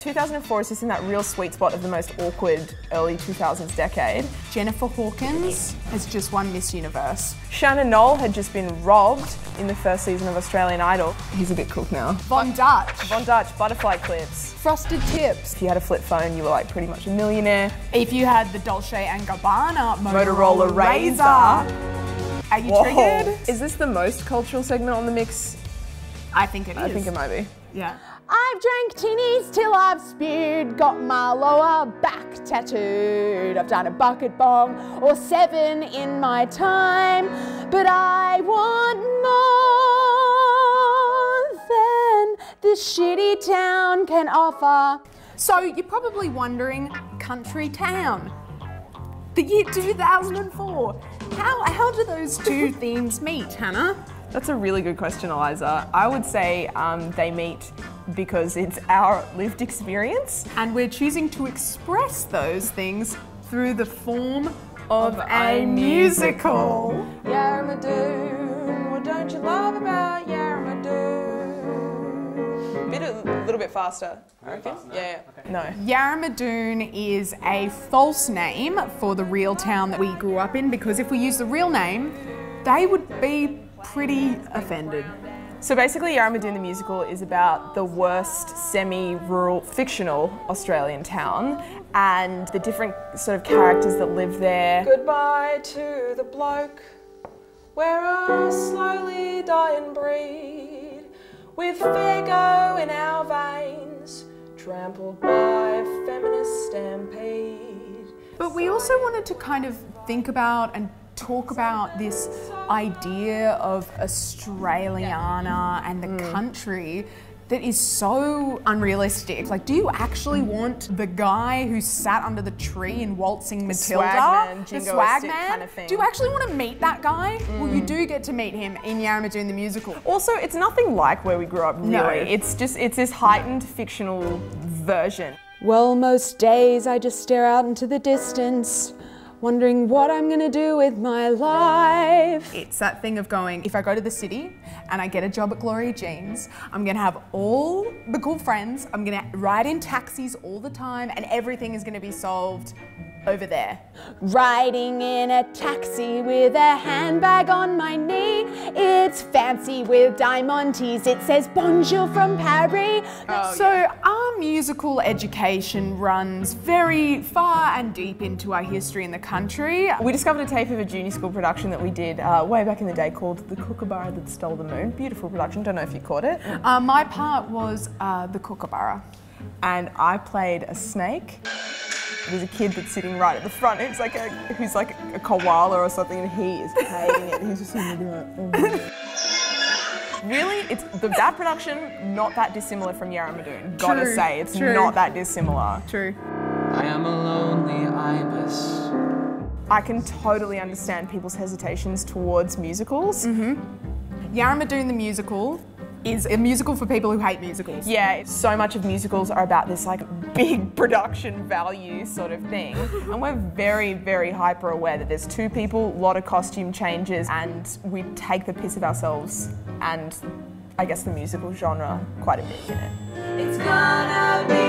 2004 is just in that real sweet spot of the most awkward early 2000s decade. Jennifer Hawkins has just won Miss Universe. Shannon Knoll had just been robbed in the first season of Australian Idol. He's a bit cooked now. Von Dutch. Von Dutch, butterfly clips. Frosted Tips. If you had a flip phone, you were like pretty much a millionaire. If you had the Dolce & Gabbana Motorola Razr. Are you triggered? Is this the most cultural segment on the mix? I think it is. I think it might be. Yeah. I've drank tinnies till I've spewed, got my lower back tattooed. I've done a bucket bong or 7 in my time, but I want more than this shitty town can offer. So you're probably wondering, country town, the year 2004. How do those two themes meet, Hannah? That's a really good question, Eliza. I would say they meet because it's our lived experience. And we're choosing to express those things through the form of a musical. Yarramadoon, what don't you love about Yarramadoon? A little bit faster, I reckon. Yeah. Okay. No. Yarramadoon is a false name for the real town that we grew up in, because if we use the real name, they would be pretty offended. So basically Yarramadoon the musical is about the worst semi-rural fictional Australian town and the different sort of characters that live there. Goodbye to the bloke where I slowly die and breed with Fago in our veins, trampled by a feminist stampede. But we also wanted to kind of think about and talk about this idea of Australiana and the country that is so unrealistic. Like, do you actually want the guy who sat under the tree in Waltzing Matilda, the swag man kind of thing? Do you actually want to meet that guy? Well, you do get to meet him in Yarramadoon the musical. Also, it's nothing like where we grew up, really. No. It's this heightened fictional version. Well, most days I just stare out into the distance, wondering what I'm gonna do with my life. It's that thing of going, if I go to the city and I get a job at Gloria Jean's, I'm gonna have all the cool friends, I'm gonna ride in taxis all the time, and everything is gonna be solved over there. Riding in a taxi with a handbag on my knee. It's fancy with diamantes. It says bonjour from Paris. So our musical education runs very far and deep into our history in the country. We discovered a tape of a junior school production that we did way back in the day called The Kookaburra That Stole the Moon. Beautiful production, don't know if you caught it. My part was the Kookaburra. And I played a snake. There's a kid that's sitting right at the front who's like a koala or something, and he is hating it. He's just sitting there like, Really, it's that production not that dissimilar from Yarramadoon. Gotta say, it's not that dissimilar. True. I am a lonely ibis. I can totally understand people's hesitations towards musicals. Yarramadoon the musical is a musical for people who hate musicals. Yeah, so much of musicals are about this like big production value sort of thing. And we're very, very hyper aware that there's 2 people, a lot of costume changes, and we take the piss of ourselves and I guess the musical genre quite a bit in it. It's gonna be